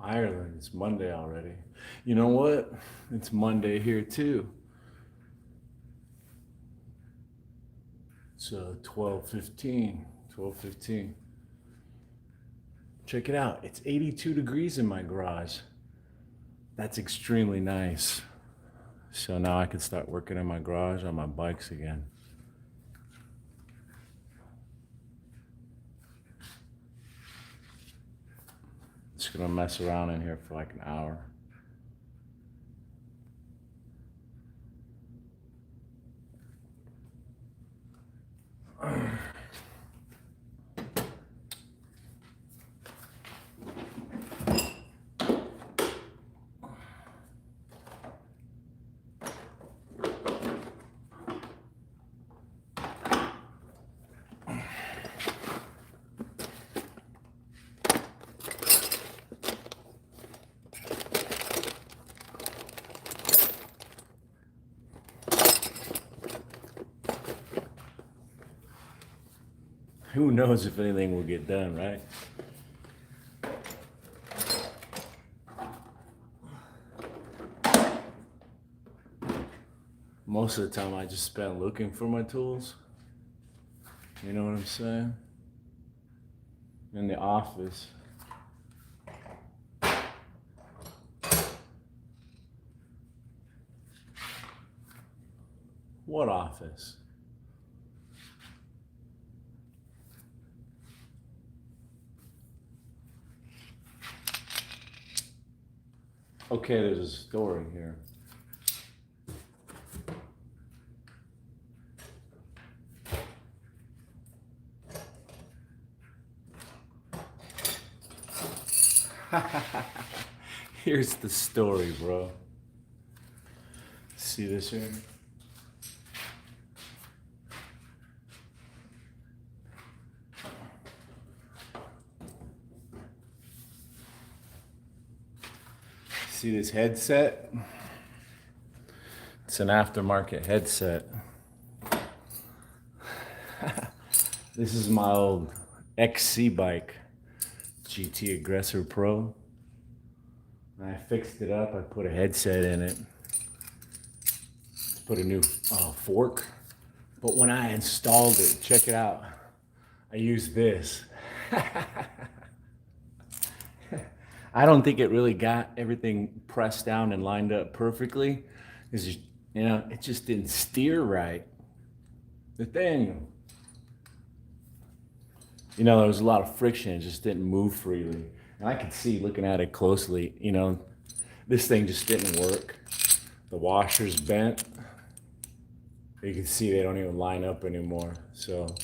Ireland, it's Monday already. You know what? It's Monday here too. It's 12:15. 12:15. Check it out. It's 82 degrees in my garage. That's extremely nice. So now I can start working in my garage on my bikes again. Just gonna mess around in here for like an hour. Who knows if anything will get done, right? Most of the time I just spend looking for my tools. You know what I'm saying? In the office. What office? Okay, there's a story here. Here's the story, bro. See this here? See this headset? It's an aftermarket headset. This is my old XC bike, GT Aggressor Pro. And I fixed it up, I put a headset in it. Put a new fork. But when I installed it, check it out. I used this. I don't think it really got everything pressed down and lined up perfectly. It's just, it just didn't steer right. Nathaniel. There was a lot of friction. It just didn't move freely. And I could see looking at it closely, this thing just didn't work. The washer's bent. You can see they don't even line up anymore. So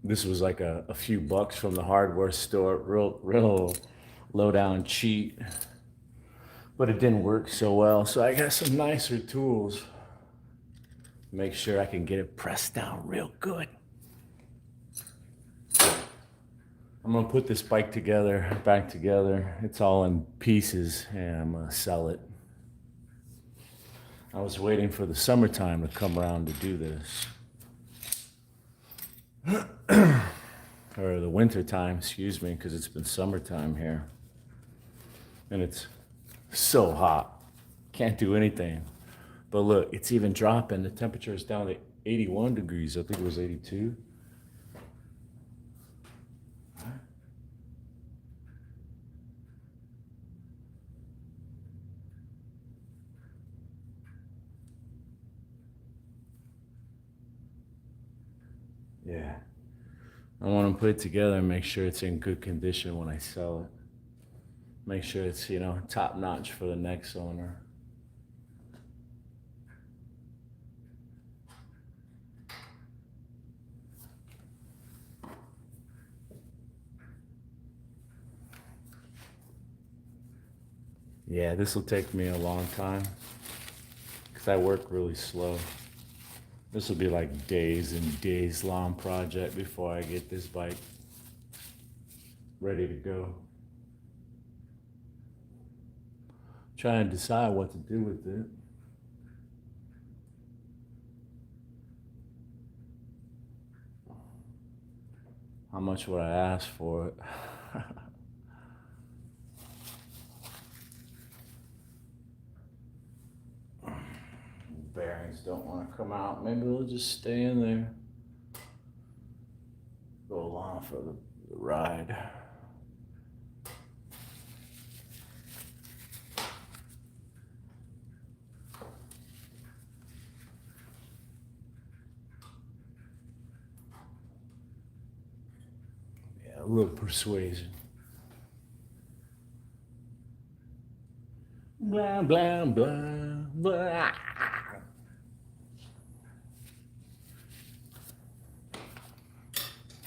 this was like a few bucks from the hardware store, real low down cheat. but it didn't work so well. So I got some nicer tools. Make sure I can get it pressed down real good. I'm gonna put this bike back together. It's all in pieces, and I'm gonna sell it. I was waiting for the summertime to come around to do this. Or the winter time, excuse me, because it's been summertime here. And it's so hot. Can't do anything. But look, it's even dropping. The temperature is down to 81 degrees. I think it was 82. Yeah. I want to put it together and make sure it's in good condition when I sell it. Make sure it's, top notch for the next owner. Yeah, this will take me a long time because I work really slow. This will be like days and days long project before I get this bike ready to go. Trying to decide what to do with it. How much would I ask for it? Bearings don't want to come out. Maybe they'll just stay in there. Go along for the ride. Yeah, a little persuasion. Blah, blah, blah, blah.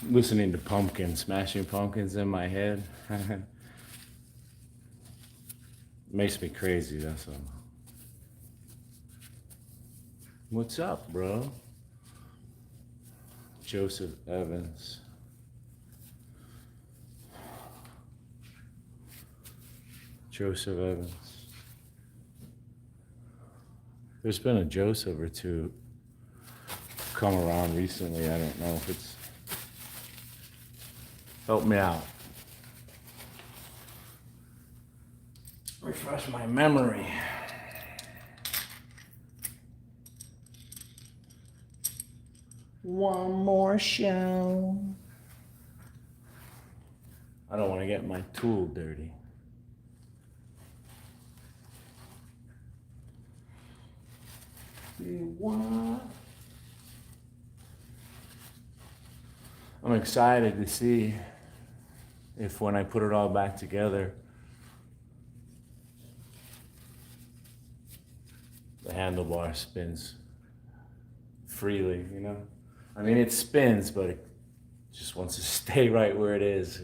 Listening to pumpkins, Smashing Pumpkins in my head. Makes me crazy, that's all. What's up, bro? Joseph Evans. Joseph Evans. There's been a Joseph or two come around recently. I don't know if it's... Help me out. Refresh my memory. One more show. I don't want to get my tool dirty. What? I'm excited to see if when I put it all back together, the handlebar spins freely, I mean, it spins, but it just wants to stay right where it is.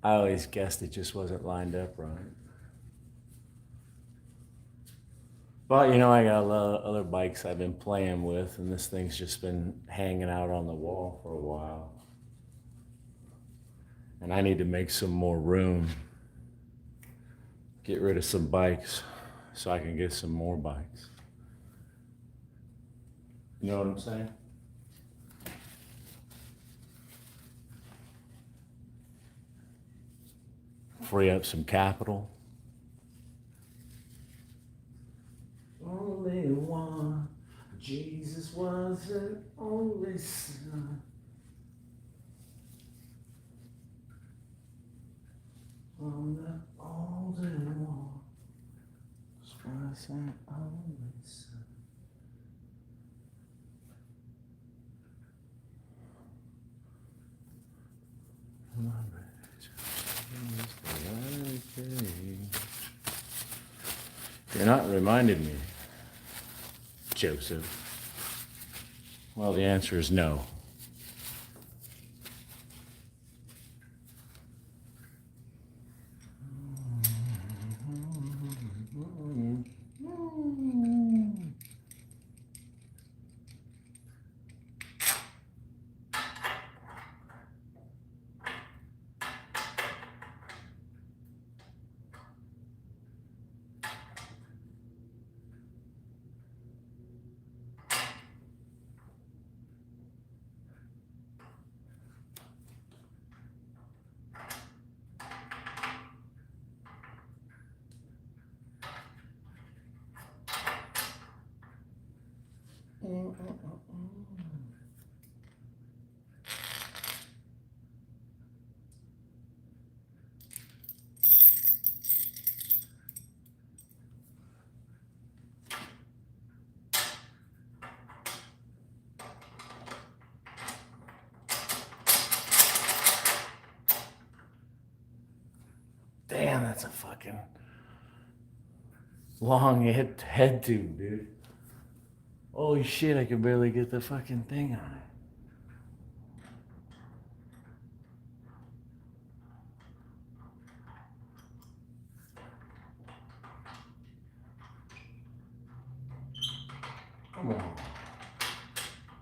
I always guessed it just wasn't lined up right. But, I got a lot of other bikes I've been playing with, and this thing's just been hanging out on the wall for a while. And I need to make some more room. Get rid of some bikes so I can get some more bikes. You know what I'm saying? Free up some capital. Only one, Jesus was an only son. I'm the only one, was an only son. You're not reminding me, Joseph. Well, the answer is no. Damn, that's a fucking long head tube, dude. Holy shit, I can barely get the fucking thing on it. Come on.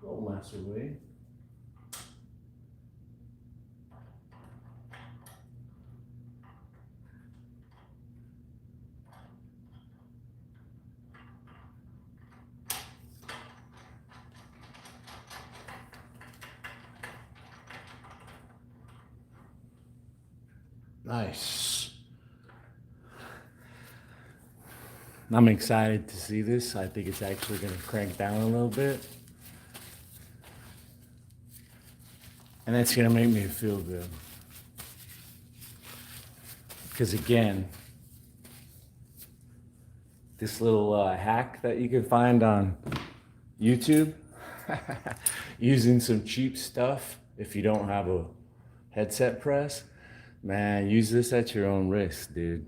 Don't mess with me. Nice. I'm excited to see this. I think it's actually going to crank down a little bit. And that's going to make me feel good. Because again, this little hack that you can find on YouTube, using some cheap stuff if you don't have a headset press, man, use this at your own risk, dude.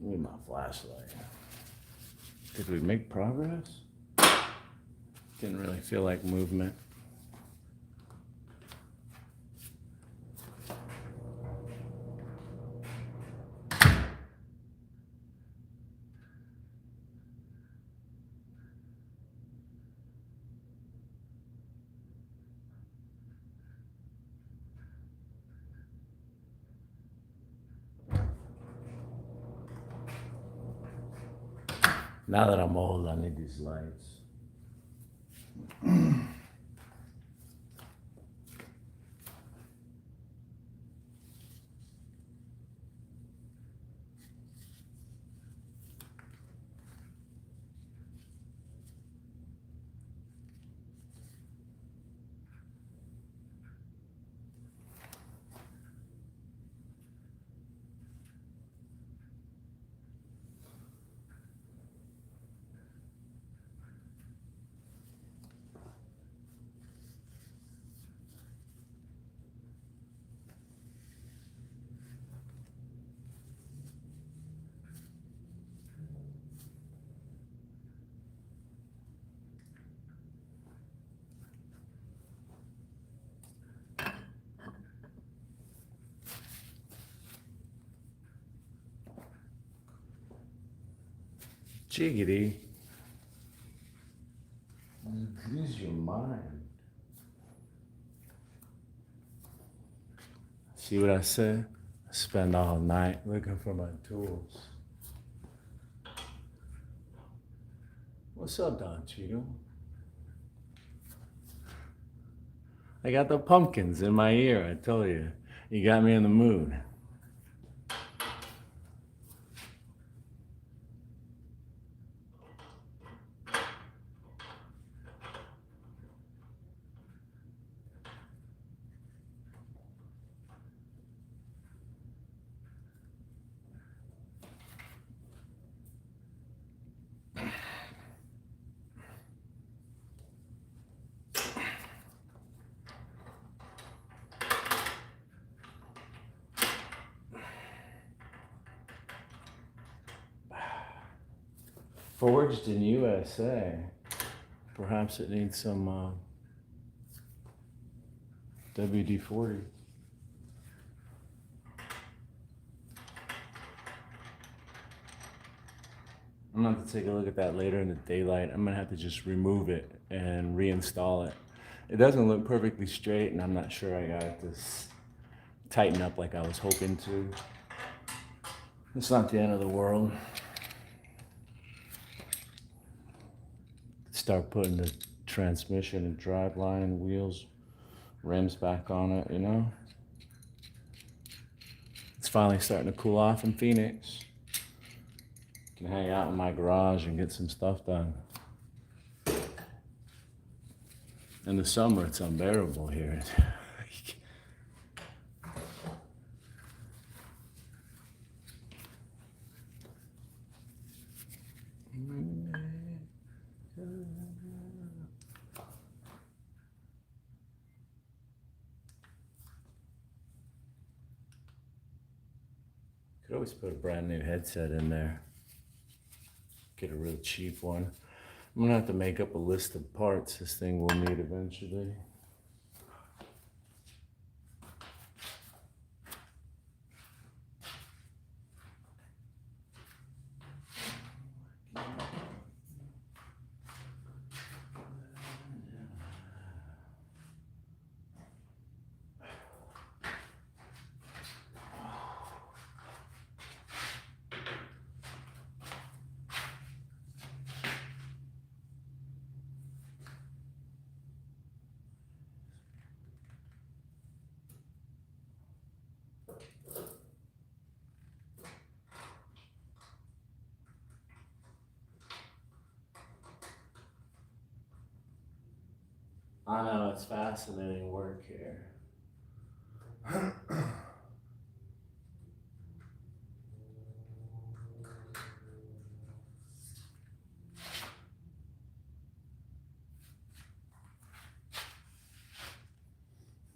Need my flashlight. Did we make progress? Didn't really feel like movement. Now that I'm old, I need these lights. Jiggity. Use your mind. See what I said? I spend all night looking for my tools. What's up, Don Cheeto? I got the pumpkins in my ear, I told you. You got me in the mood. Forged in USA. Perhaps it needs some WD-40. I'm gonna have to take a look at that later in the daylight. I'm gonna have to just remove it and reinstall it. It doesn't look perfectly straight, and I'm not sure I got it to tighten up like I was hoping to. It's not the end of the world. start putting the transmission and drive line wheels, rims back on it, you know? It's finally starting to cool off in Phoenix. Can hang out in my garage and get some stuff done. In the summer, it's unbearable here. Could always put a brand new headset in there. Get a real cheap one. I'm gonna have to make up a list of parts this thing will need eventually. I know, it's fascinating work here.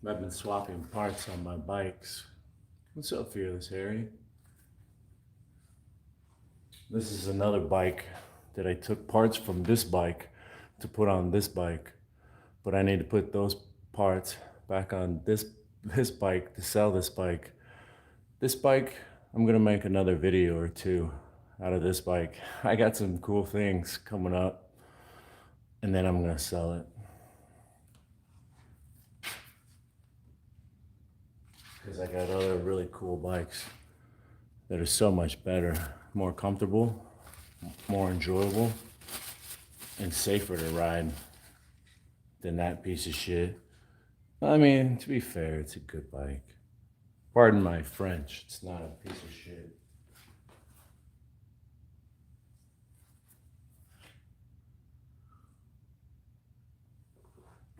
I've been swapping parts on my bikes. What's up, Fearless Harry? This is another bike that I took parts from this bike to put on this bike, but I need to put those parts back on this bike to sell this bike. This bike, I'm gonna make another video or two out of this bike. I got some cool things coming up, and then I'm gonna sell it. Because I got other really cool bikes that are so much better, more comfortable, more enjoyable, and safer to ride than that piece of shit. I mean, to be fair, it's a good bike. Pardon my French, it's not a piece of shit.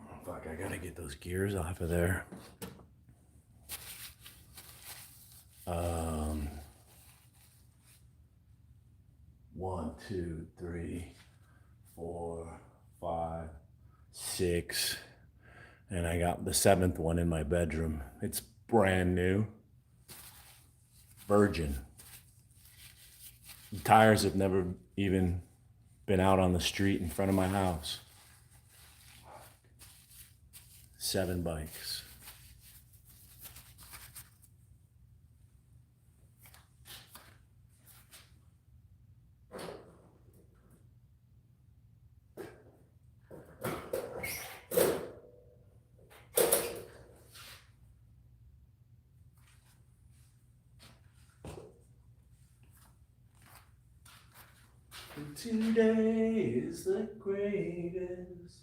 Oh, fuck, I gotta get those gears off of there. 1, 2, 3, 4, 5, 6, and I got the 7th one in my bedroom. It's brand new, virgin. The tires have never even been out on the street in front of my house. 7 bikes. Today is the greatest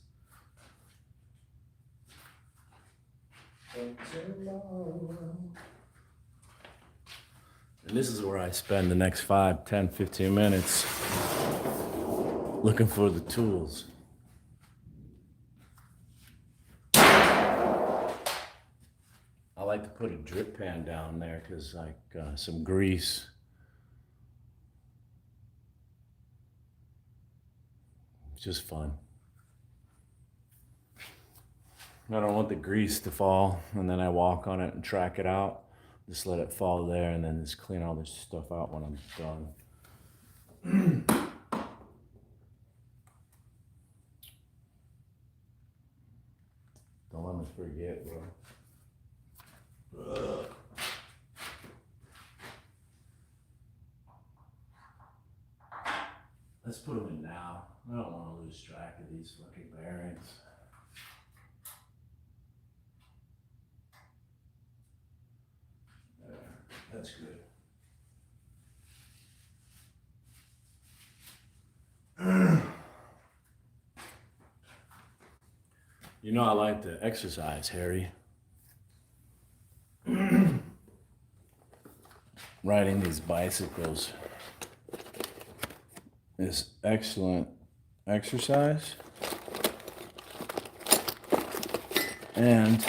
of tomorrow. And this is where I spend the next 5, 10, 15 minutes looking for the tools. I like to put a drip pan down there because like some grease. Just fun. I don't want the grease to fall and then I walk on it and track it out. Just let it fall there and then just clean all this stuff out when I'm done. Don't let me forget, bro. Let's put them in now. I don't want to lose track of these fucking bearings. There, that's good. You know I like to exercise, Harry. Riding these bicycles is excellent exercise. And is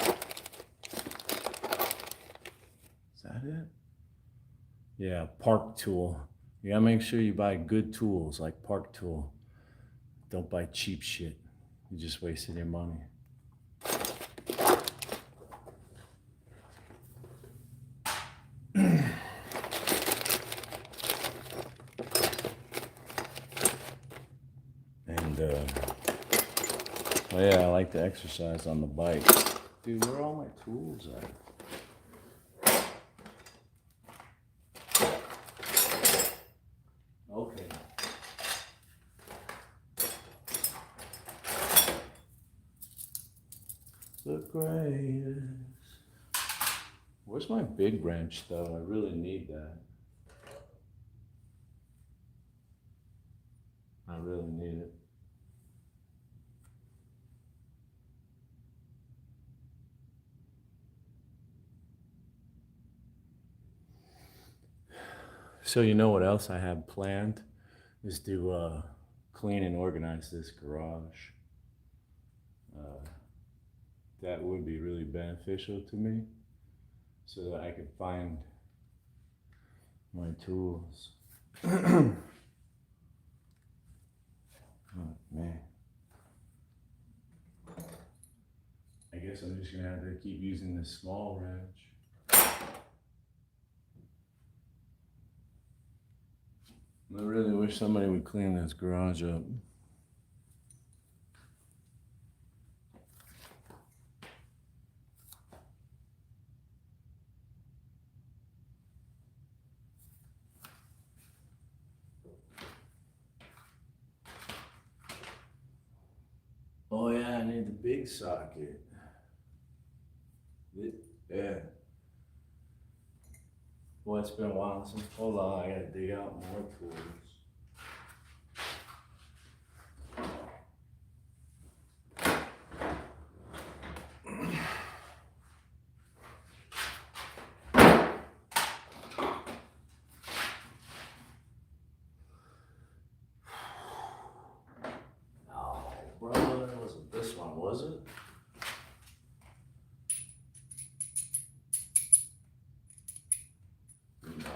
that it? Yeah, park tool. You gotta make sure you buy good tools like park tool. Don't buy cheap shit. You just wasted your money. And oh yeah, I like to exercise on the bike. Dude, where are all my tools at? Okay. The greatest. Where's my big wrench though? I really need that. I really need it. So you know what else I have planned is to clean and organize this garage. That would be really beneficial to me so that I could find my tools. Oh man. I guess I'm just gonna have to keep using this small wrench. I really wish somebody would clean this garage up. Oh yeah, I need the big socket. Yeah. Boy, it's been a while since. Hold on, I gotta dig out more tools. Oh, brother, it wasn't this one, was it? No.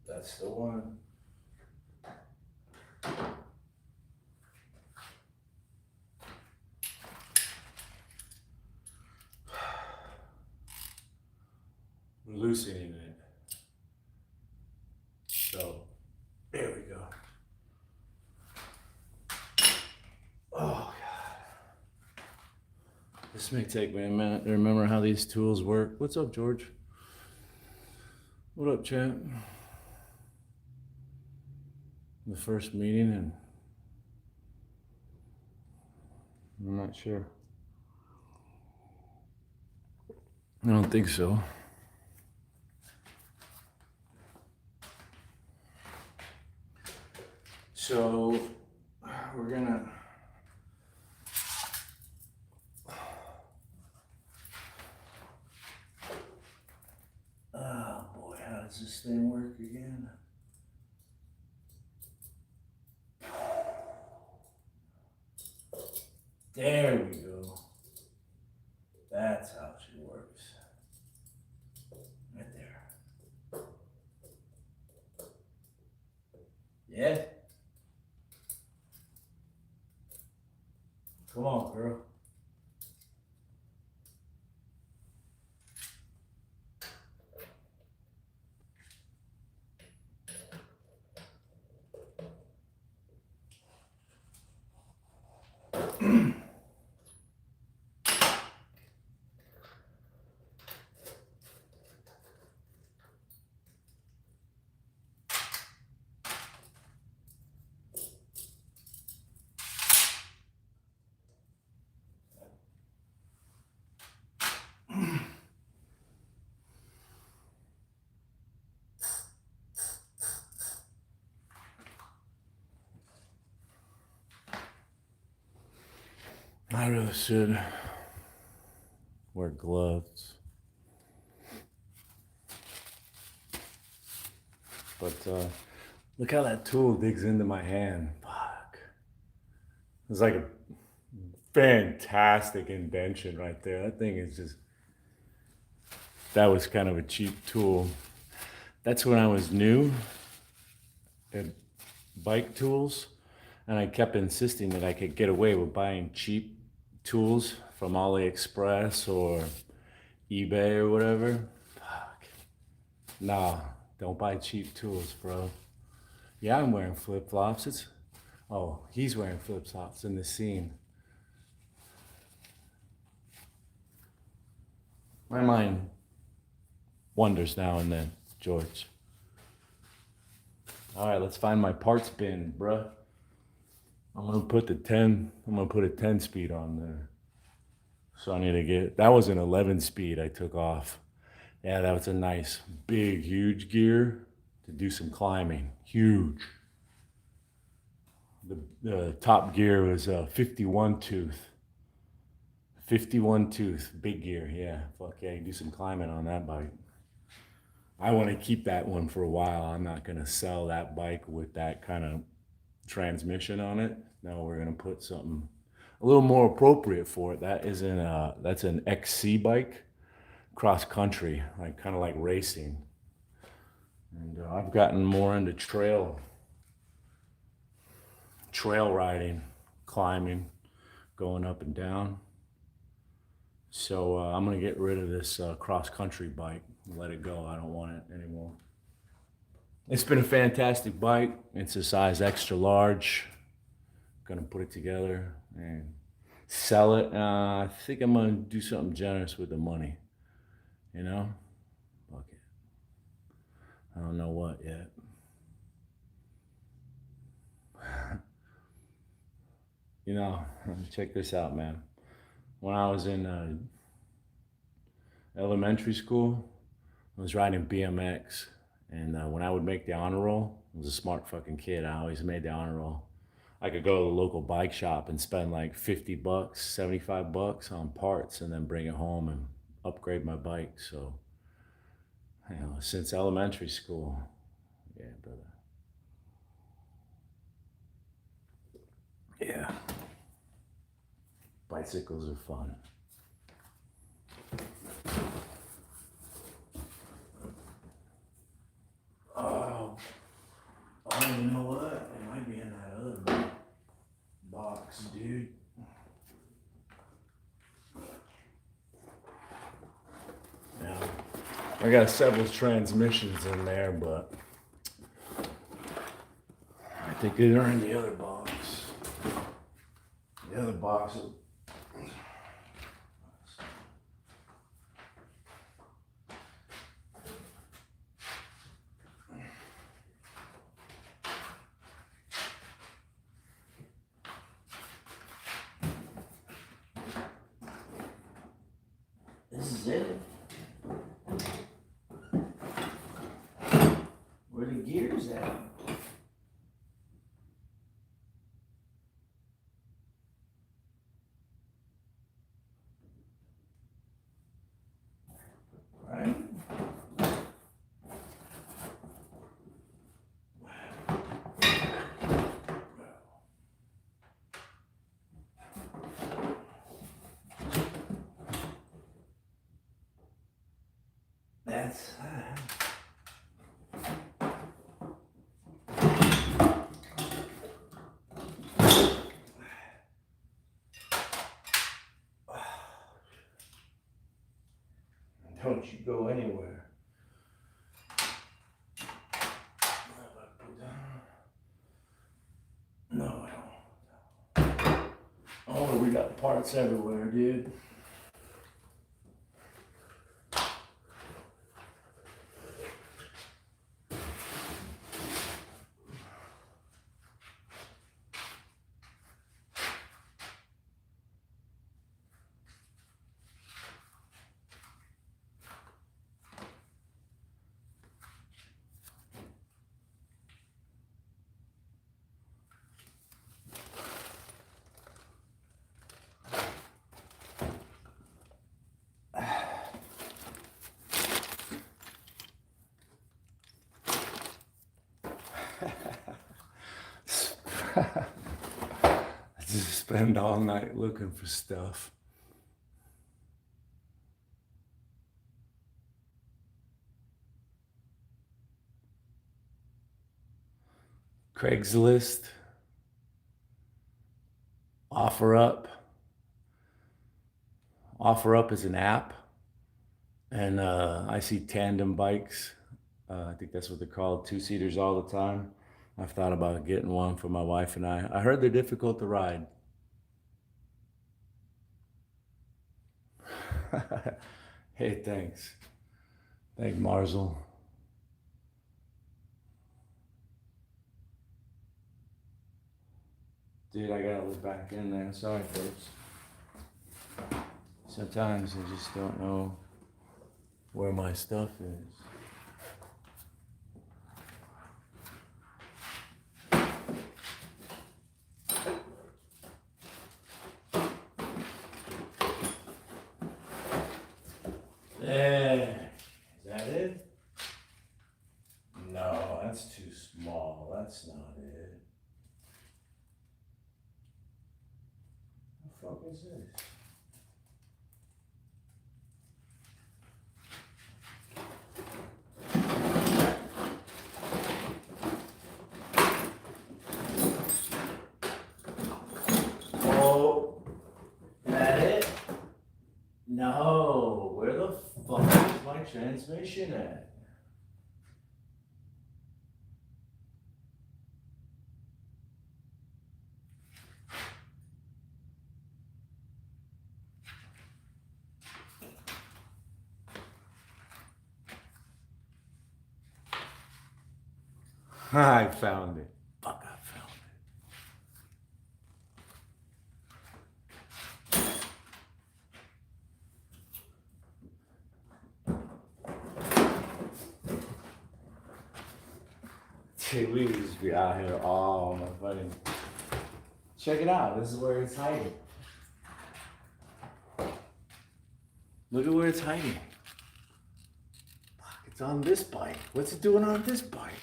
That's the one. I'm loosening it. So, there we go. Oh, God. This may take me a minute to remember how these tools work. What's up, George? What up, champ? The first meeting, and I'm not sure. I don't think so. So, we're gonna oh boy, how does this thing work again? There we go. That's how she works. Right there. Yeah? Come on, girl. I really should wear gloves. But look how that tool digs into my hand. Fuck. It's like a fantastic invention right there. That thing is just, that was kind of a cheap tool. That's when I was new at bike tools, and I kept insisting that I could get away with buying cheap tools from AliExpress or eBay or whatever. Fuck. Nah, don't buy cheap tools, bro. Yeah, I'm wearing flip-flops. Oh, he's wearing flip-flops in the scene. My mind wonders now and then, George. All right, let's find my parts bin, bruh. I'm gonna put a 10 speed on there. So I need to get, that was an 11 speed I took off. Yeah, that was a nice, big, huge gear to do some climbing. Huge. The top gear was a 51 tooth. 51 tooth, big gear. Yeah, fuck yeah, you can do some climbing on that bike. I want to keep that one for a while. I'm not going to sell that bike with that kind of transmission on it. No, we're going to put something a little more appropriate for it. That's an XC bike, cross country, like kind of like racing. And I've gotten more into trail riding, climbing, going up and down. So I'm gonna get rid of this cross country bike and let it go. I don't want it anymore. It's been a fantastic bike. It's a size extra large. Gonna put it together and sell it. I think I'm gonna do something generous with the money. You know? Fuck it. I don't know what yet. You know, check this out, man. When I was in elementary school, I was riding BMX. And when I would make the honor roll, I was a smart fucking kid. I always made the honor roll. I could go to the local bike shop and spend like 50 bucks, 75 bucks on parts and then bring it home and upgrade my bike. So, you know, since elementary school, yeah, brother. Yeah. Bicycles are fun. Oh, you know what? It might be in that other box, dude. Yeah. I got several transmissions in there, but I think they're in the other box. The other box is... This is it. Where the gears at? Right? That's don't you go anywhere. No, I don't. Oh, we got parts everywhere, dude. I just spend all night looking for stuff. Craigslist, OfferUp. OfferUp is an app, and I see tandem bikes. I think that's what they're called, two-seaters all the time. I've thought about getting one for my wife and I. I heard they're difficult to ride. Hey, thanks. Thank Marzel. Dude, I gotta look back in there. Sorry, folks. Sometimes I just don't know where my stuff is. There. Is that it? No, that's too small. That's not it. What the fuck is this? Oh, is that it? No, where the fuck is my transmission at? I found it. Fuck, I found it. Dude, we would just be out here all my fucking. Check it out. This is where it's hiding. Look at where it's hiding. Fuck, it's on this bike. What's it doing on this bike?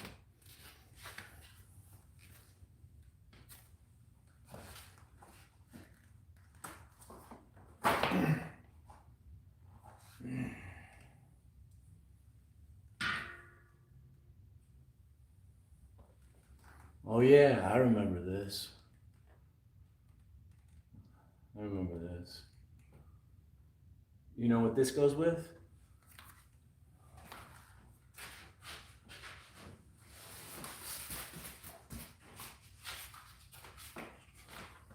Oh yeah, I remember this. I remember this. You know what this goes with?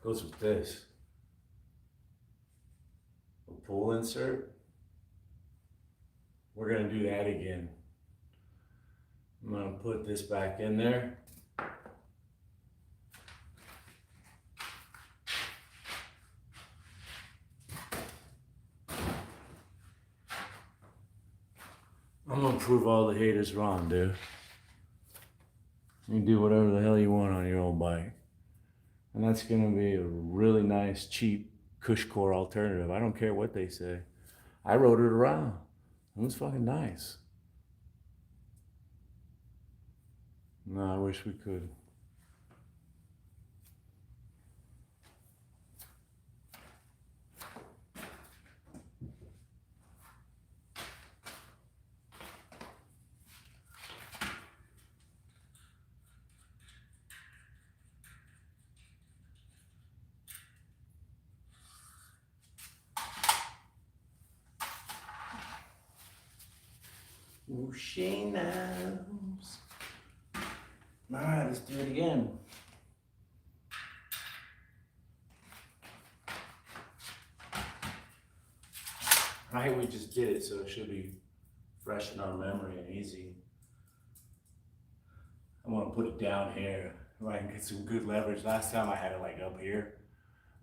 Goes with this. A pull insert. We're gonna do that again. I'm gonna put this back in there. I'm gonna prove all the haters wrong, dude. You can do whatever the hell you want on your old bike. And that's gonna be a really nice, cheap Cushcore alternative. I don't care what they say. I rode it around. It was fucking nice. No, I wish we could. Ooh, she knows. All right, let's do it again. Right, we just did it, so it should be fresh in our memory and easy. I want to put it down here where I can get some good leverage. Last time I had it like up here,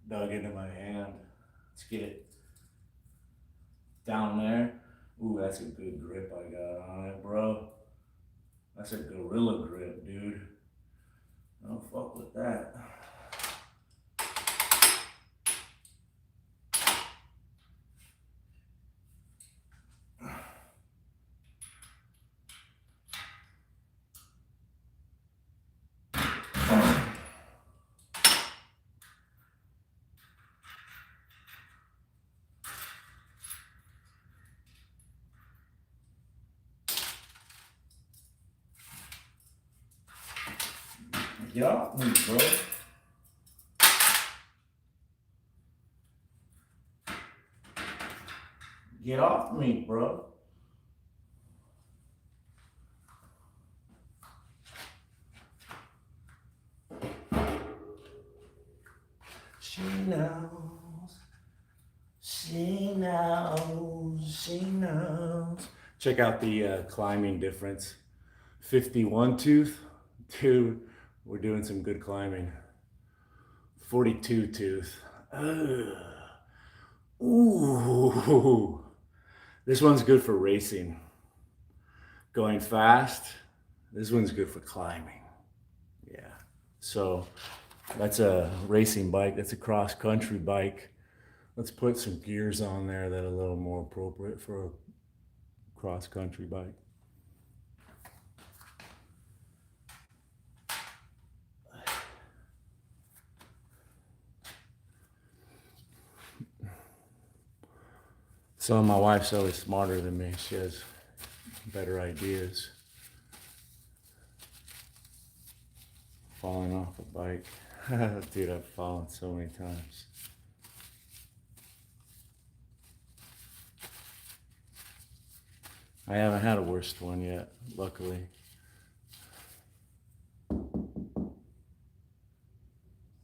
dug into my hand. Let's get it down there. Ooh, that's a good grip I got on it, bro. That's a gorilla grip, dude. Don't fuck with that. Get off me, bro. Get off me, bro. She knows. She knows. She knows. Check out the climbing difference. 51 tooth. Dude, we're doing some good climbing. 42 tooth. Ugh. Ooh. This one's good for racing. Going fast. This one's good for climbing. Yeah. So that's a racing bike. That's a cross country bike. Let's put some gears on there that are a little more appropriate for a cross country bike. So my wife's always smarter than me. She has better ideas. Falling off a bike. Dude, I've fallen so many times. I haven't had a worst one yet, luckily.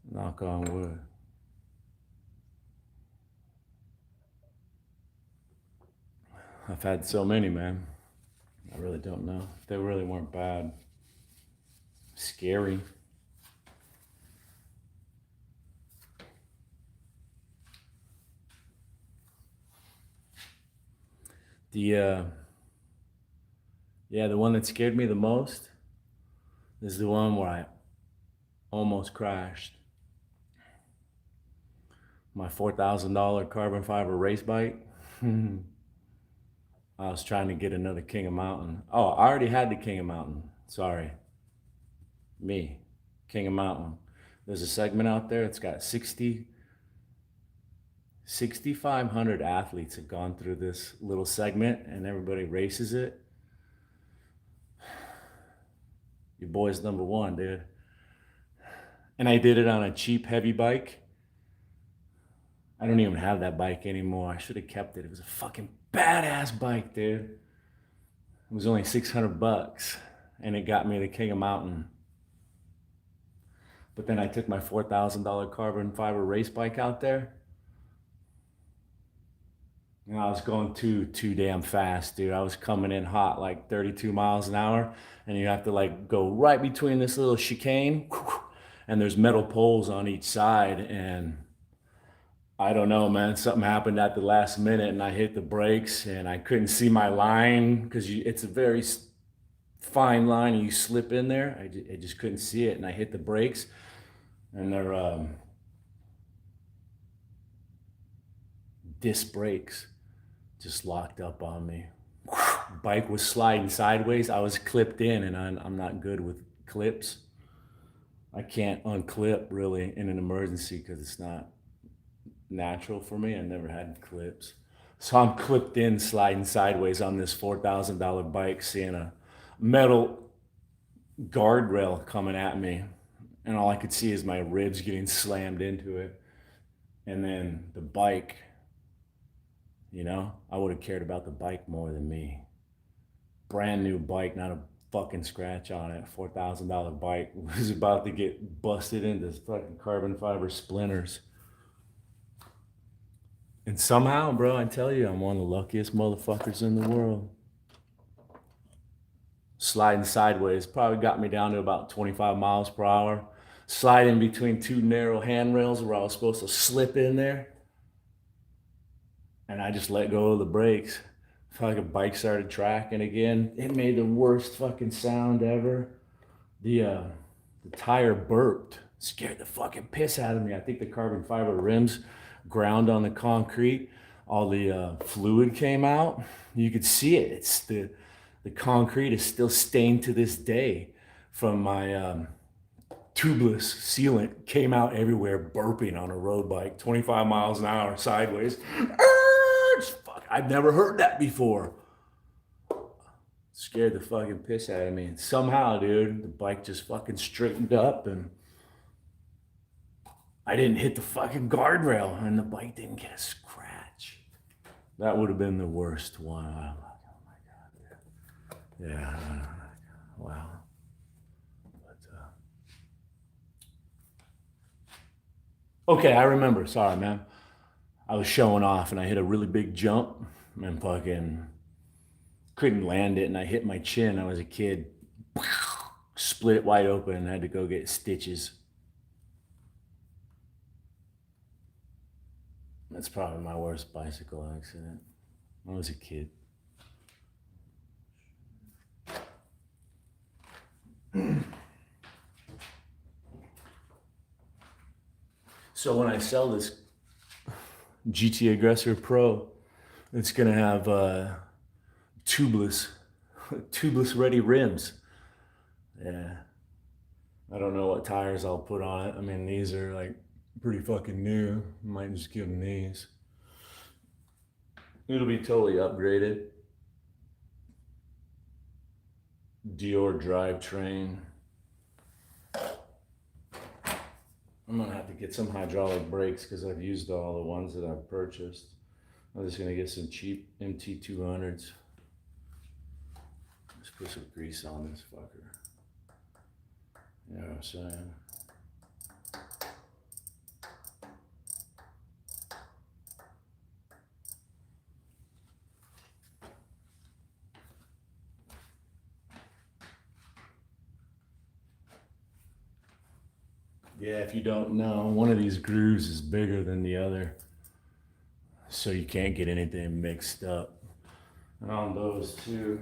Knock on wood. I've had so many, man. I really don't know. They really weren't bad. Scary. The the one that scared me the most is the one where I almost crashed. My $4,000 carbon fiber race bike. I was trying to get another King of Mountain. Oh, I already had the King of Mountain. Sorry. Me. King of Mountain. There's a segment out there. It's got 6,500 athletes have gone through this little segment and everybody races it. Your boy's number one, dude. And I did it on a cheap, heavy bike. I don't even have that bike anymore. I should have kept it. It was a fucking badass bike, dude. It was only 600 bucks and it got me the King of Mountain. But then I took my $4,000 carbon fiber race bike out there. And I was going too damn fast, dude. I was coming in hot, like 32 miles an hour. And you have to like go right between this little chicane. And there's metal poles on each side. And I don't know, man. Something happened at the last minute and I hit the brakes and I couldn't see my line because it's a very fine line and you slip in there. I just couldn't see it and I hit the brakes and they're disc brakes just locked up on me. Bike was sliding sideways. I was clipped in and I'm not good with clips. I can't unclip really in an emergency because it's not natural for me. I never had clips. So I'm clipped in sliding sideways on this $4,000 bike, seeing a metal guardrail coming at me. And all I could see is my ribs getting slammed into it. And then the bike, you know, I would have cared about the bike more than me. Brand new bike, not a fucking scratch on it. $4,000 bike was about to get busted into fucking carbon fiber splinters. And somehow, bro, I tell you, I'm one of the luckiest motherfuckers in the world. Sliding sideways probably got me down to about 25 miles per hour. Sliding between two narrow handrails where I was supposed to slip in there. And I just let go of the brakes. Felt like a bike started tracking again. It made the worst fucking sound ever. The tire burped. Scared the fucking piss out of me. I think the carbon fiber rims ground on the concrete. All the fluid came out. You could see it. It's the concrete is still stained to this day from my tubeless sealant. Came out everywhere, burping on a road bike, 25 miles an hour sideways. Fuck, I've never heard that before. Scared the fucking piss out of me. And somehow, dude, the bike just fucking straightened up and I didn't hit the fucking guardrail and the bike didn't get a scratch. That would have been the worst one. Oh my God. Yeah. Wow. Okay, I remember. Sorry, man. I was showing off and I hit a really big jump and fucking couldn't land it and I hit my chin. I was a kid. Split it wide open and had to go get stitches. That's probably my worst bicycle accident. I was a kid. So when I sell this GT Aggressor Pro, it's gonna have tubeless ready rims. Yeah. I don't know what tires I'll put on it. I mean, these are like pretty fucking new. Might just give them these. It'll be totally upgraded. Dior Drivetrain. I'm gonna have to get some hydraulic brakes because I've used all the ones that I've purchased. I'm just gonna get some cheap MT200s. Let's put some grease on this fucker. You know what I'm saying? Yeah, if you don't know, one of these grooves is bigger than the other, so you can't get anything mixed up. And on those two,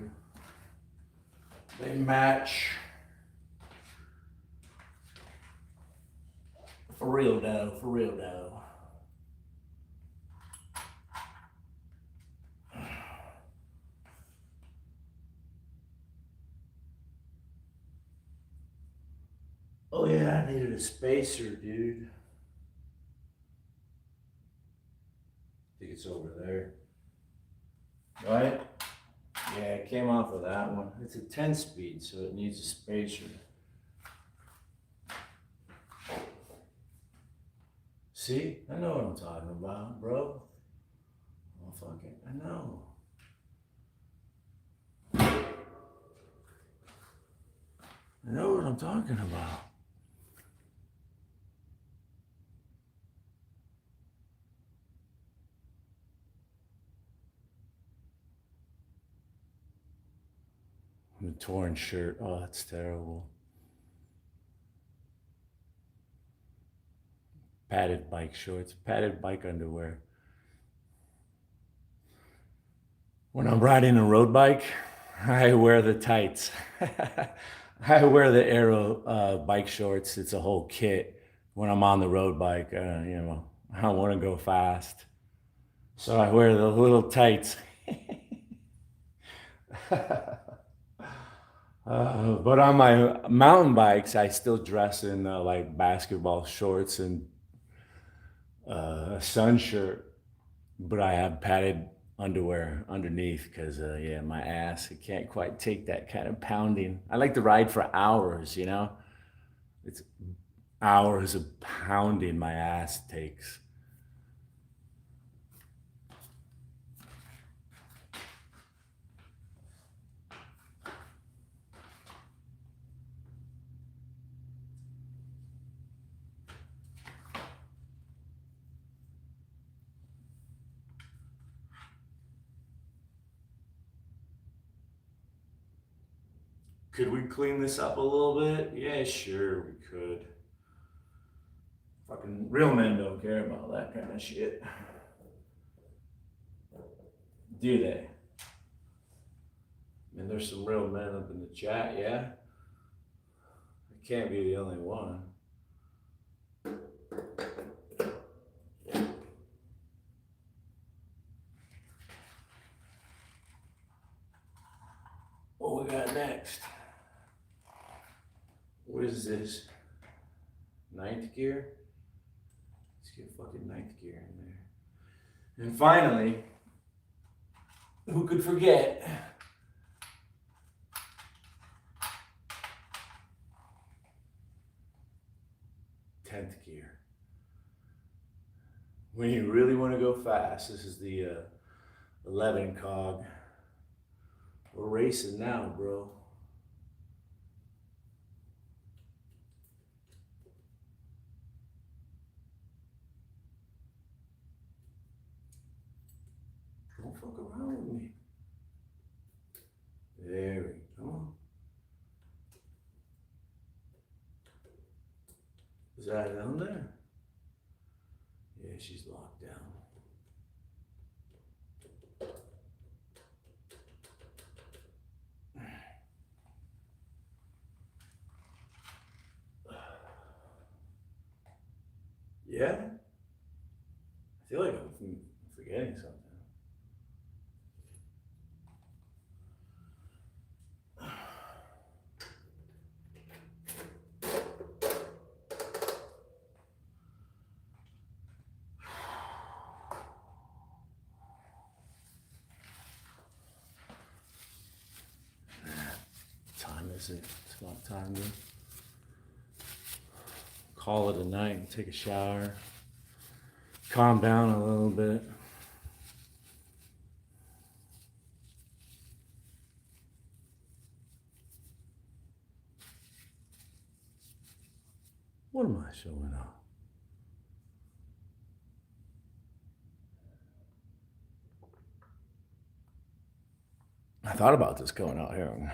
they match. For real though, for real though. Oh yeah, I needed a spacer, dude. I think it's over there. Right? Yeah, it came off of that one. It's a 10-speed, so it needs a spacer. See? I know what I'm talking about, bro. Oh, fucking, I know. I know what I'm talking about. The torn shirt. Oh, that's terrible. Padded bike shorts, padded bike underwear. When I'm riding a road bike, I wear the tights. I wear the Aero bike shorts. It's a whole kit. When I'm on the road bike, I don't want to go fast. So I wear the little tights. But on my mountain bikes, I still dress in like basketball shorts and a sun shirt, but I have padded underwear underneath because, yeah, my ass, it can't quite take that kind of pounding. I like to ride for hours, you know? It's hours of pounding my ass takes. Could we clean this up a little bit? Yeah, sure, we could. Fucking real men don't care about that kind of shit. Do they? I mean, there's some real men up in the chat, yeah? I can't be the only one. What we got next? What is this? Ninth gear? Let's get fucking ninth gear in there. And finally, who could forget When you really want to go fast, this is the 11 cog. We're racing now, bro. Don't fuck around with me. There we go. Is that down there? Yeah, she's locked down. Yeah? I feel like I'm forgetting something. Time is it? It's about time to call it a night and take a shower. Calm down a little bit. What am I showing off? I thought about this going out here and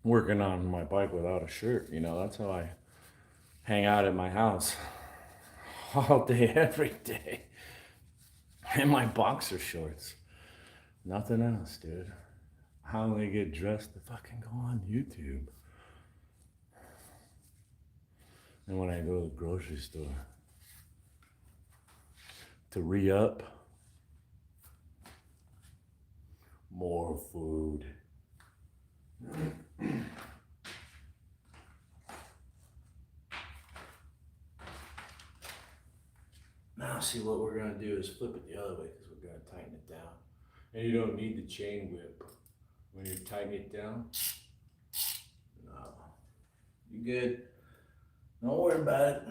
working on my bike without a shirt. You know, that's how I hang out at my house all day, every day. In my boxer shorts. Nothing else, dude. I only get dressed to fucking go on YouTube. And when I go to the grocery store to re-up, more food. Now see what we're gonna do is flip it the other way because we're gonna tighten it down. And you don't need the chain whip when you tighten it down. No, you good. Don't worry about it.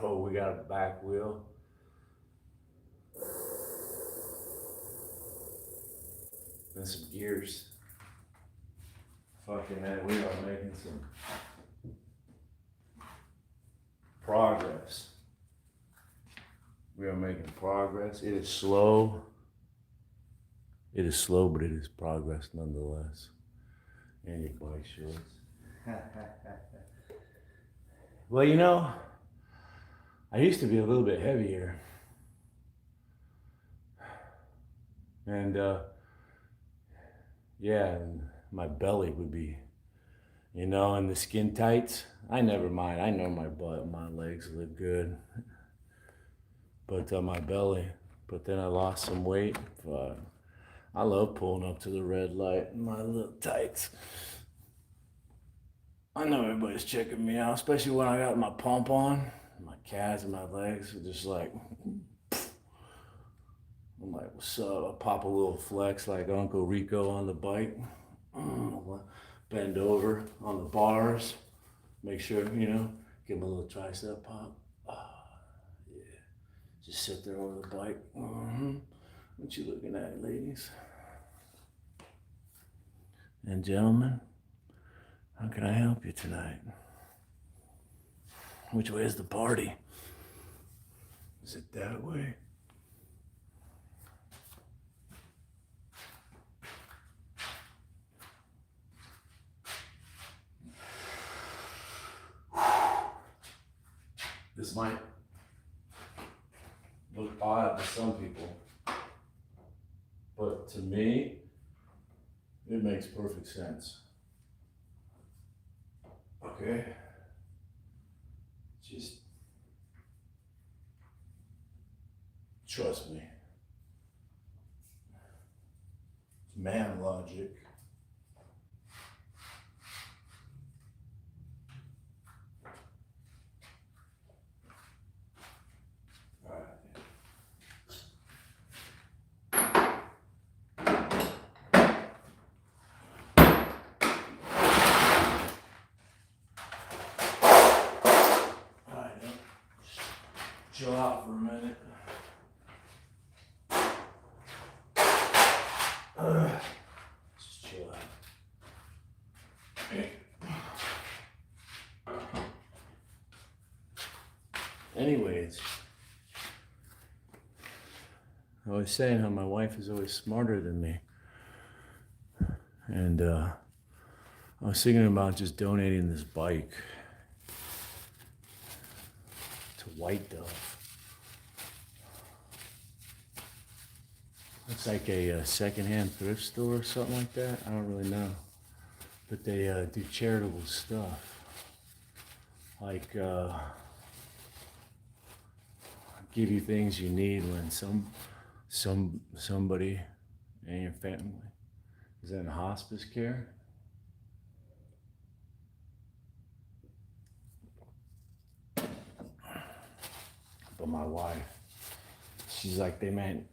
Oh, we got a back wheel. And some gears. Fucking man, we are making some progress. We are making progress. It is slow. It is slow, but it is progress nonetheless. And your bike shorts. Well, you know, I used to be a little bit heavier. And yeah, and my belly would be, you know, and the skin tights. I never mind. I know my butt, my legs look good. But my belly. But then I lost some weight. But I love pulling up to the red light in my little tights. I know everybody's checking me out, especially when I got my pump on. My calves and my legs are just like, I'm like, what's up? I pop a little flex like Uncle Rico on the bike. Bend over on the bars. Make sure, you know, give him a little tricep pop. Yeah. Just sit there over the bike. What you looking at, ladies? And gentlemen, how can I help you tonight? Which way is the party? Is it that way? This might look odd to some people, but to me, it makes perfect sense. Okay? Just Trust me. Man logic. Chill out for a minute. Just chill out. Anyways, I was saying how my wife is always smarter than me. And I was thinking about just donating this bike to White Dove. It's like a secondhand thrift store or something like that. I don't really know. But they do charitable stuff. Like give you things you need when somebody in your family is in hospice care. But my wife, she's like, they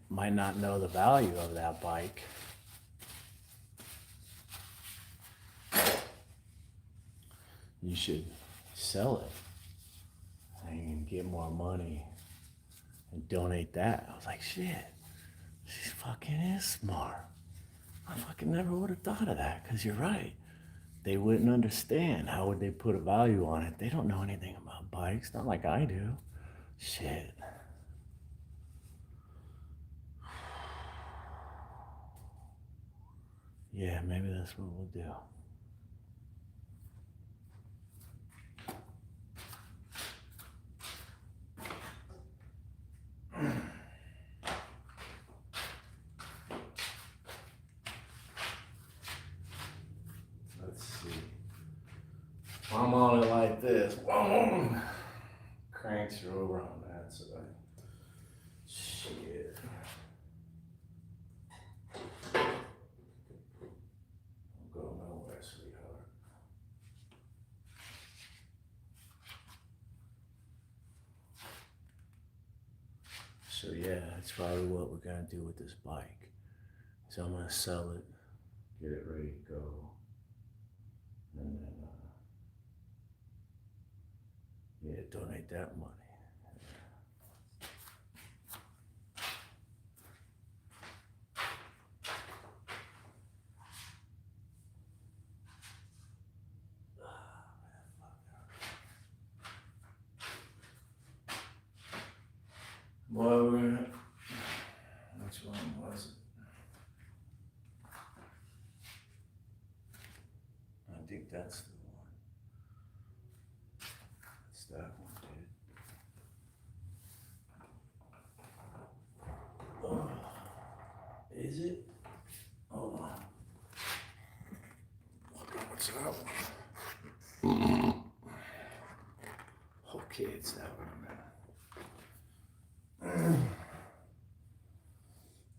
might not know the value of that bike. You should sell it and get more money and donate that. I was like, shit, she fucking is smart. I fucking never would have thought of that, because you're right. They wouldn't understand. How would they put a value on it? They don't know anything about bikes, not like I do. Shit. Yeah, maybe that's what we'll do. Let's see. I'm on it like this. Boom. Cranks are over on that side. Shit. Don't go nowhere, sweetheart. So yeah, that's probably what we're gonna do with this bike. So I'm gonna sell it, get it ready to go, and then yeah, donate that money. Well, which one was it? I think that's the one. It's that one, dude. Oh, is it? Hold on. What's that one? Okay, it's that one, man.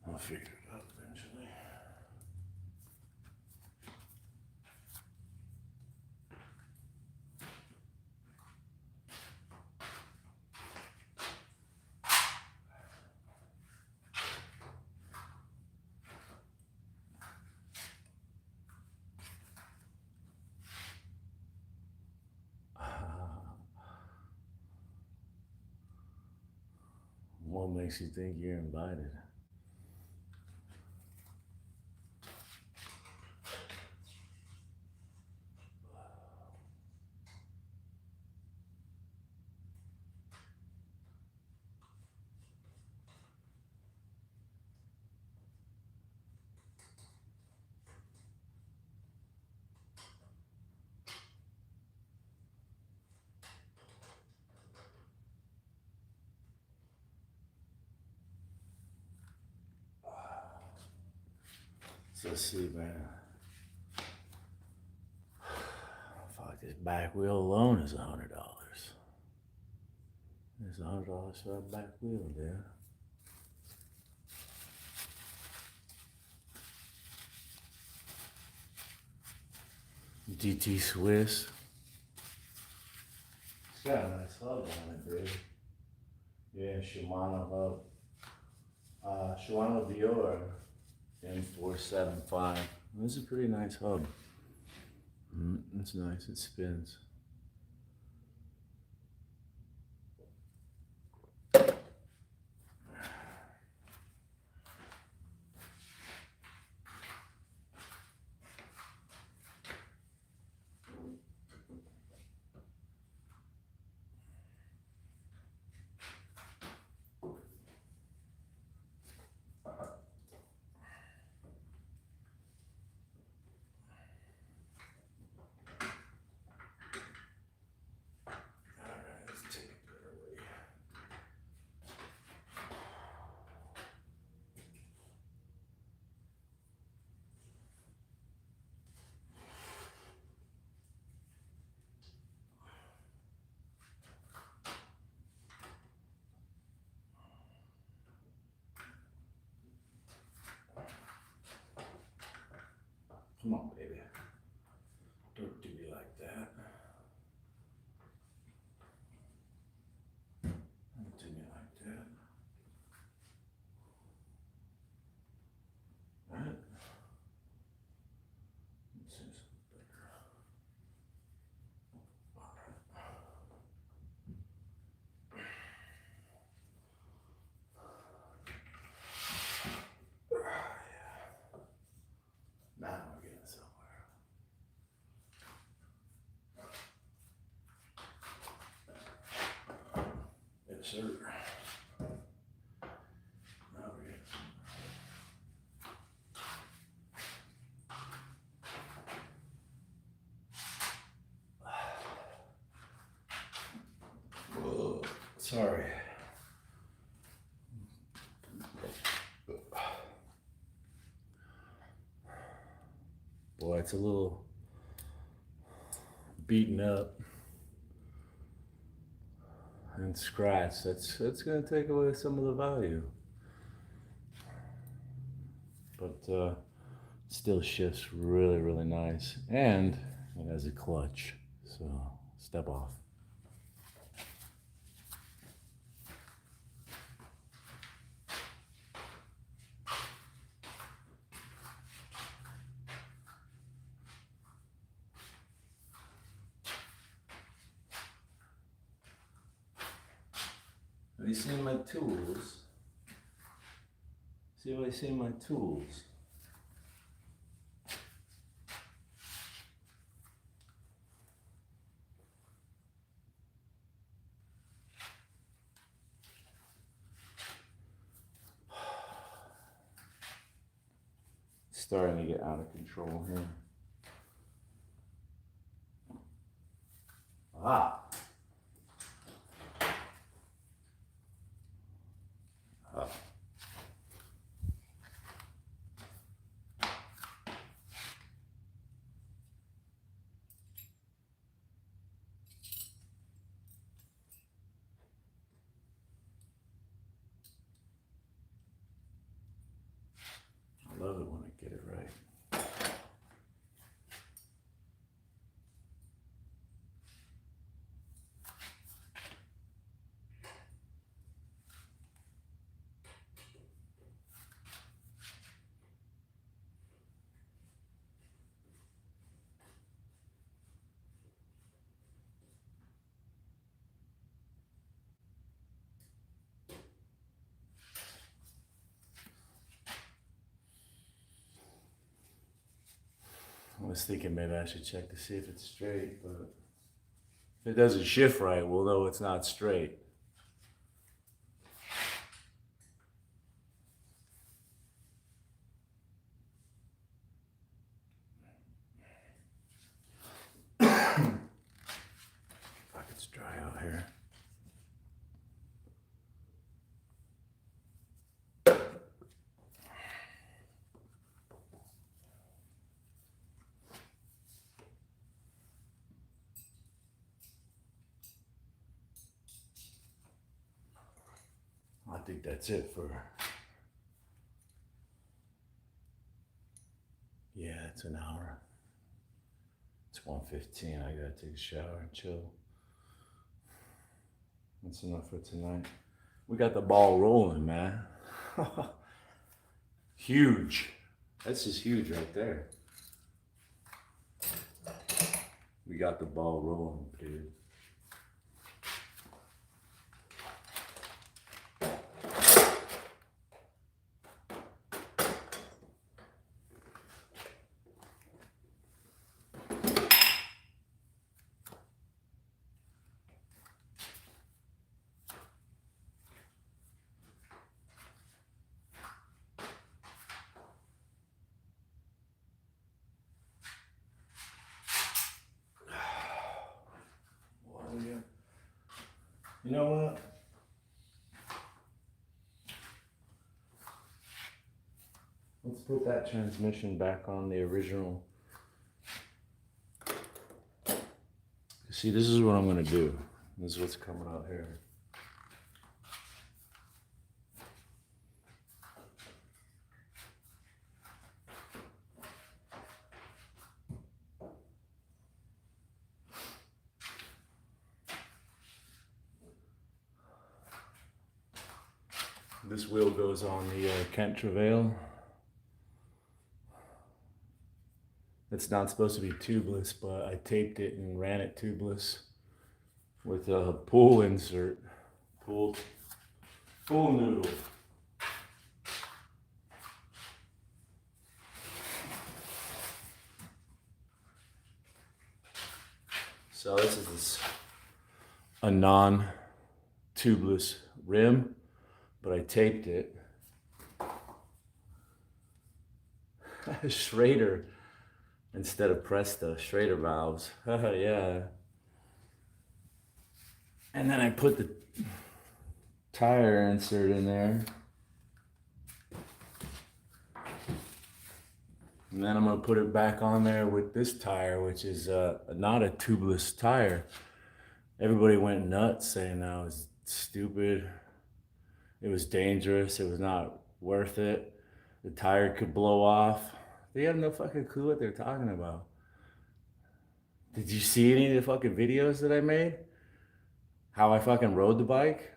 I'll figure it out eventually. What makes you think you're invited? So let's see, man. Fuck, this back wheel alone is $100. There's $100 for a back wheel, dude. DT Swiss. It's got a nice hub on it, baby. Yeah, Shimano hub. Shimano Dior M475. This is a pretty nice hub. It's nice, it spins. Come on, baby. Don't do me like that. Don't do me like that. Right? Let's see something better. All right. Now we're getting somewhere. Yes, sir. Now we're getting somewhere. Whoa. Sorry. Boy, it's a little beaten up and scratched. That's gonna take away some of the value, but still shifts really, really nice, and it has a clutch. So step off. Have you seen my tools? See if I see my tools. It's starting to get out of control here. Ah. I love it when I get it right. I was thinking maybe I should check to see if it's straight, but if it doesn't shift right, we'll know it's not straight. It's dry out here. I think that's it for, yeah, it's an hour. It's It's 1:15. I gotta take a shower and chill. That's enough for tonight. We got the ball rolling, man. Huge. That's just huge right there. We got the ball rolling, dude. You know what? Let's put that transmission back on the original. See, this is what I'm gonna do. This is what's coming out here. This wheel goes on the Kent Travail. It's not supposed to be tubeless, but I taped it and ran it tubeless with a pull insert, pull noodle. So this is a non-tubeless rim, but I taped it. Schrader instead of Presta, Schrader valves. Yeah. And then I put the tire insert in there. And then I'm gonna put it back on there with this tire, which is not a tubeless tire. Everybody went nuts saying that was stupid. It was dangerous. It was not worth it. The tire could blow off. They have no fucking clue what they're talking about. Did you see any of the fucking videos that I made? How I fucking rode the bike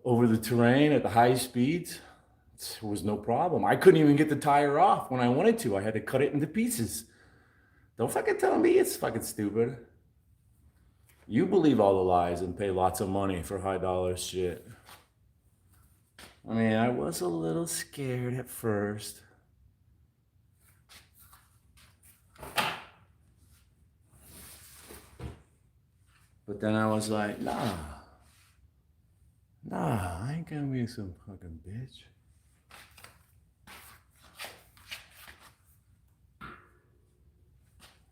over the terrain at the high speeds? It was no problem. I couldn't even get the tire off when I wanted to. I had to cut it into pieces. Don't fucking tell me it's fucking stupid. You believe all the lies and pay lots of money for high dollar shit. I mean, I was a little scared at first. But then I was like, nah, I ain't gonna be some fucking bitch.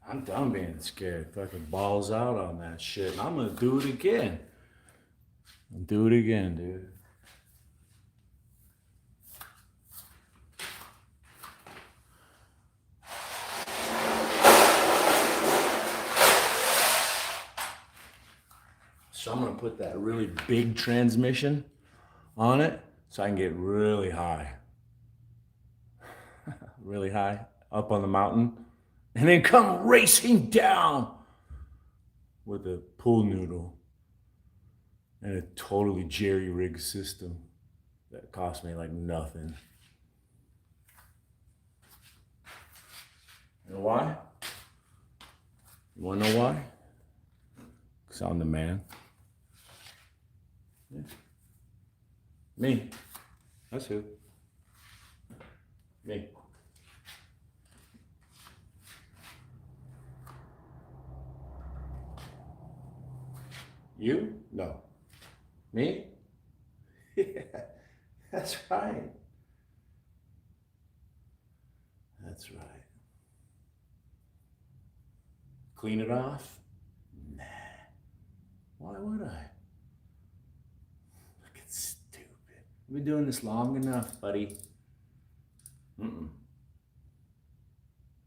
I'm done being scared. Fucking balls out on that shit. And I'm gonna do it again. Do it again, dude. So I'm gonna put that really big transmission on it so I can get really high. Really high up on the mountain. And then come racing down with a pull noodle and a totally jerry-rigged system that cost me like nothing. You know why? You wanna know why? Because I'm the man. Yeah. Me. That's who. Me. You? No. Me? Yeah, that's right. That's right. Clean it off? Nah. Why would I? Look, it's stupid. We've been doing this long enough, buddy. Mm-mm.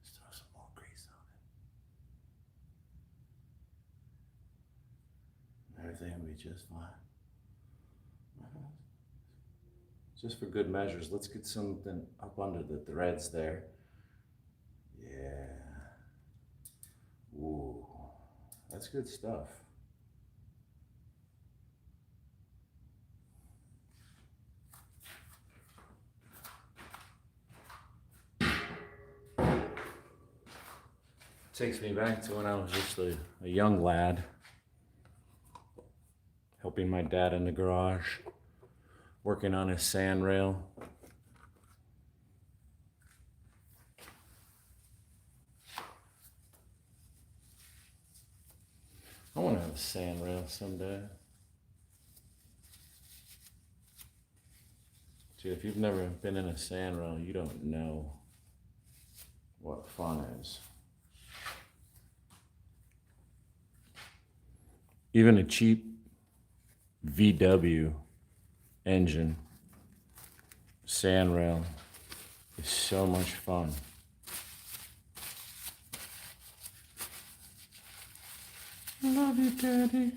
Let's throw some more grease on it. Everything will be just fine. Just for good measures, let's get something up under the threads there. Yeah. Ooh, that's good stuff. Takes me back to when I was just a young lad, helping my dad in the garage, working on his sand rail. I want to have a sand rail someday. Dude, if you've never been in a sand rail, you don't know what fun is. Even a cheap VW engine sand rail is so much fun. Love you, Daddy.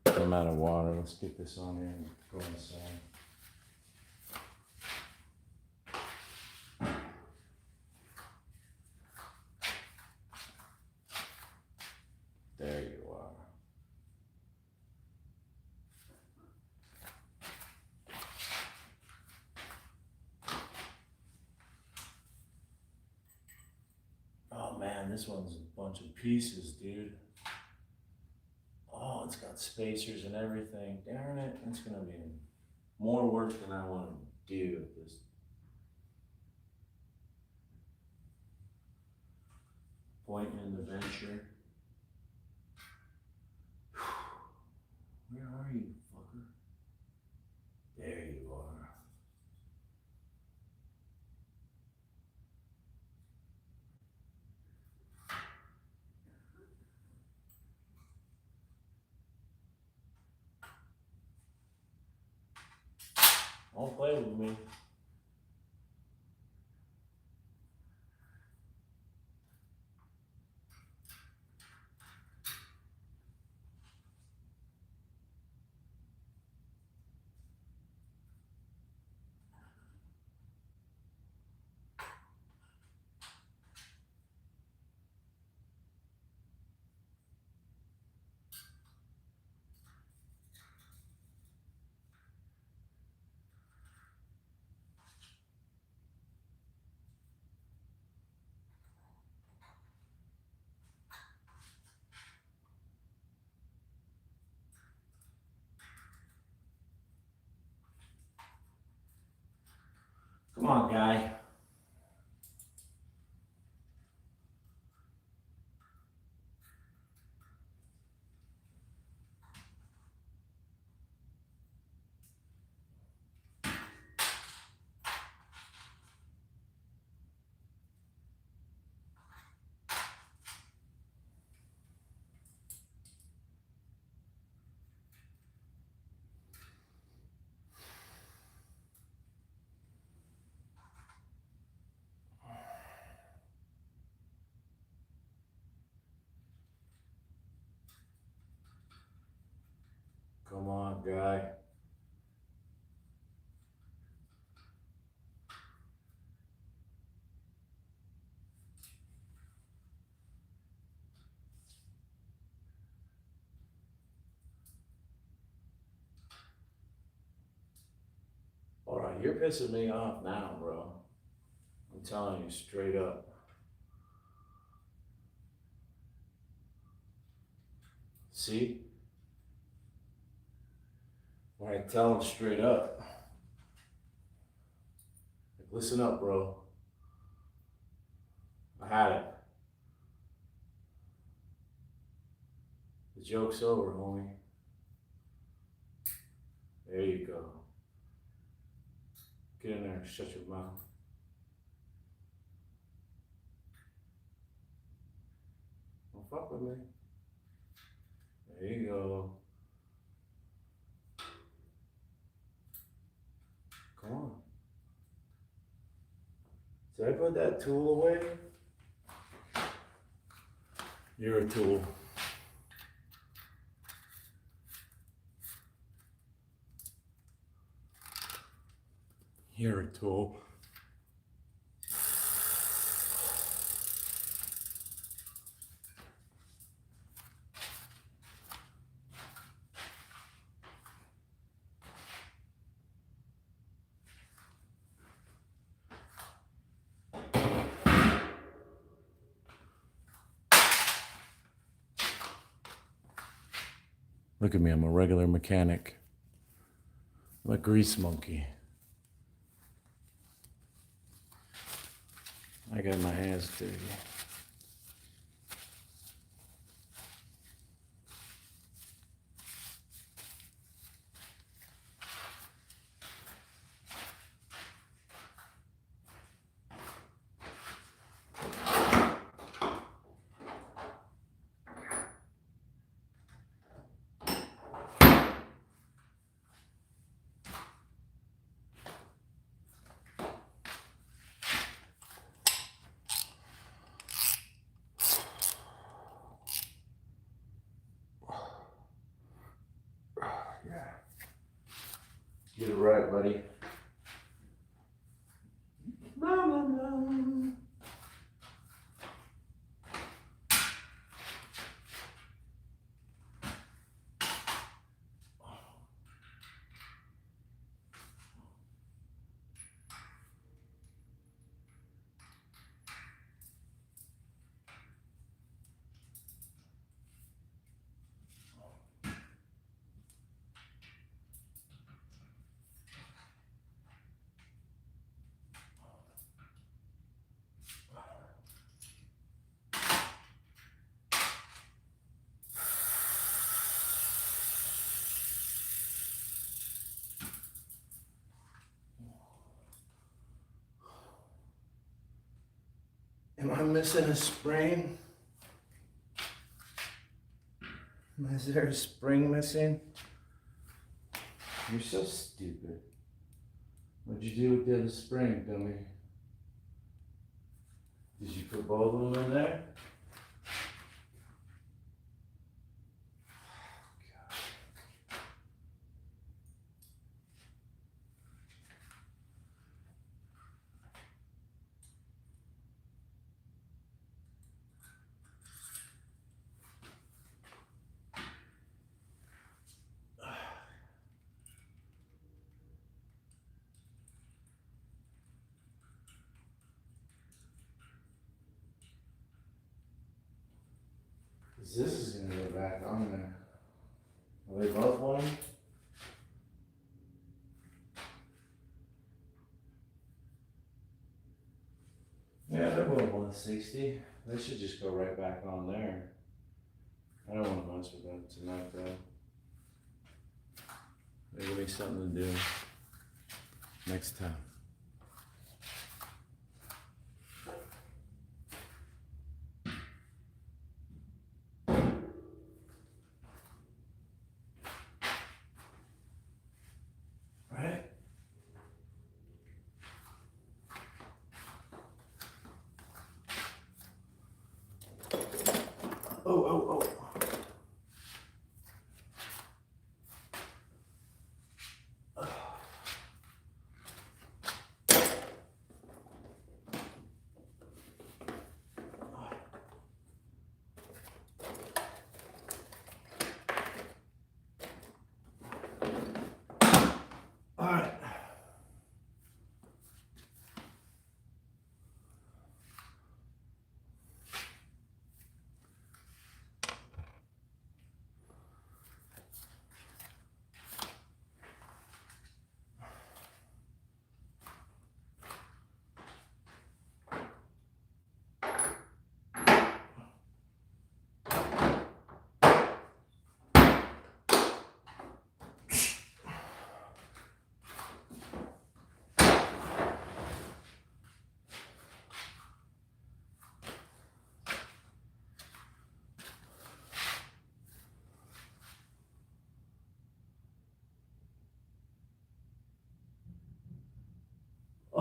I'm out of water. Let's get this on here and go inside. There you are. Oh man, this one's a bunch of pieces, dude. Oh, it's got spacers and everything. Darn it, it's gonna be more work than I want to do with this. Point in the venture. Where are you, fucker? There you are. Don't play with me. Come on, guy. Come on, guy. All right, you're pissing me off now, bro. I'm telling you straight up. See? All right, tell him straight up. Like, listen up, bro. I had it. The joke's over, homie. There you go. Get in there and shut your mouth. Don't fuck with me. There you go. Come on. Did I put that tool away? You're a tool. You're a tool. Look at me, I'm a regular mechanic. I'm a grease monkey. I got my hands dirty. Yeah. Get it right, buddy. Am I missing a spring? Is there a spring missing? You're so stupid. What'd you do with the other spring, dummy? Did you put both of them in there? This is gonna go back on there. Are they both one? Yeah, they're both 160. They should just go right back on there. I don't want to mess with that tonight, though. Give me something to do next time. Right? Oh. All right.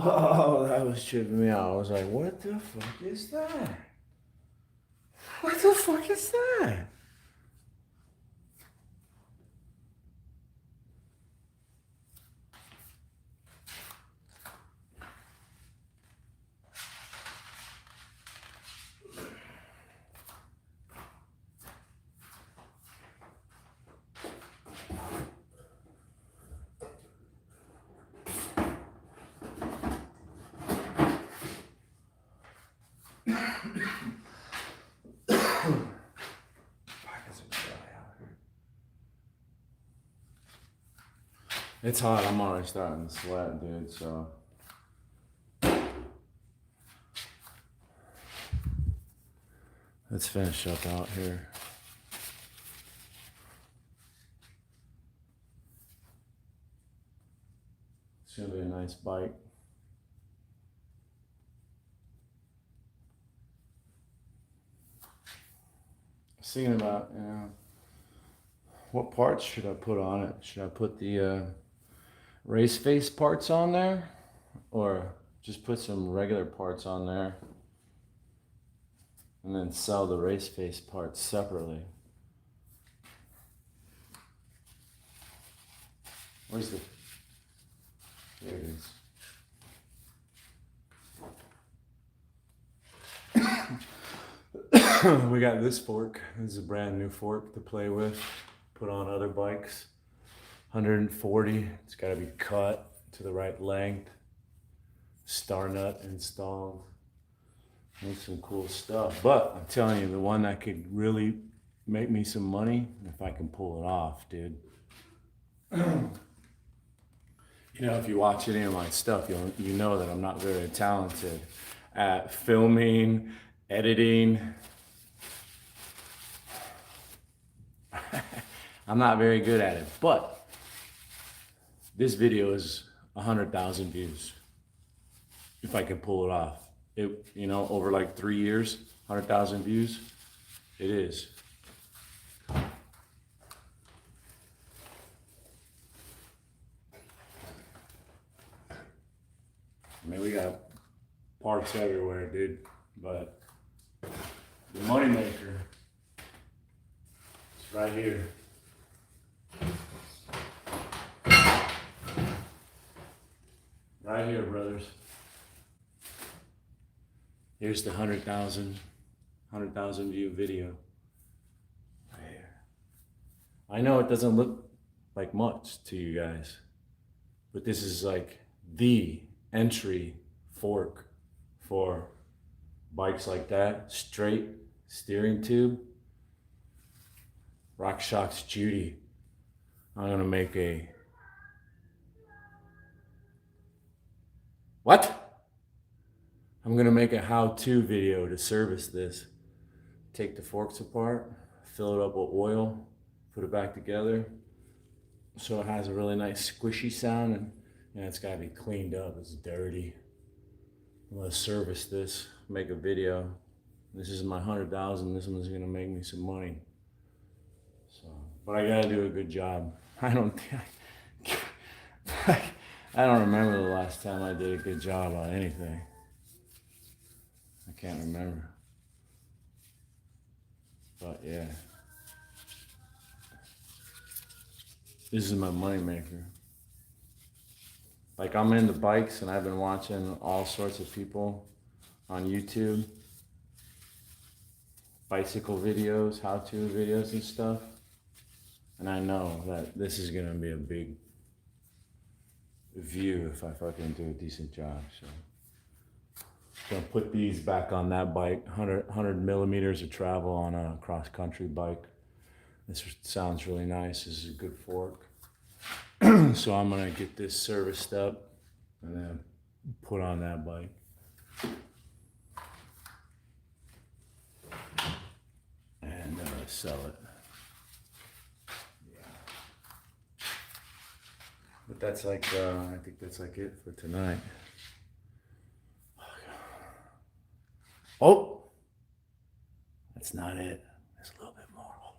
Oh, that was tripping me out. I was like, what the fuck is that? What the fuck is that? Pockets are dry out here. It's hot. I'm already starting to sweat, dude. So let's finish up out here. It's gonna be a nice bike. I was thinking about, what parts should I put on it? Should I put the race face parts on there, or just put some regular parts on there and then sell the race face parts separately? Where's the... There it is. We got this fork. This is a brand new fork to play with. Put on other bikes. 140. It's got to be cut to the right length. Star nut installed. Make some cool stuff. But I'm telling you, the one that could really make me some money, if I can pull it off, dude. You know, if you watch any of my stuff, you know that I'm not very talented at filming, editing. I'm not very good at it, but this video is 100,000 views. If I can pull it off, over like 3 years, 100,000 views, it is. I mean, we got parts everywhere, dude, but the money maker is right here. Right here, brothers. Here's the 100,000 view video. Right here. I know it doesn't look like much to you guys, but this is like the entry fork for bikes like that. Straight steering tube. RockShox Judy. I'm gonna make a... What? I'm gonna make a how-to video to service this. Take the forks apart, fill it up with oil, put it back together so it has a really nice squishy sound, and it's gotta be cleaned up. It's dirty. I'm gonna service this, make a video. This is my 100,000. This one's gonna make me some money. So, but I gotta do a good job. I don't remember the last time I did a good job on anything. I can't remember. But yeah. This is my money maker. Like, I'm into bikes and I've been watching all sorts of people on YouTube. Bicycle videos, how-to videos and stuff. And I know that this is gonna be a big view if I fucking do a decent job, so. Gonna put these back on that bike, 100 millimeters of travel on a cross-country bike. This sounds really nice. This is a good fork. So I'm gonna get this serviced up and then put on that bike. And sell it. Yeah. But that's like, I think that's like it for tonight. Oh, that's not it. There's a little bit more. Hold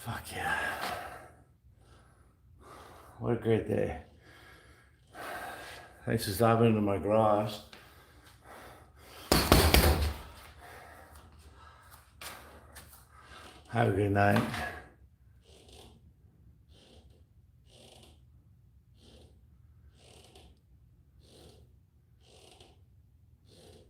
Fuck yeah. What a great day. Thanks for stopping into my garage. Have a good night.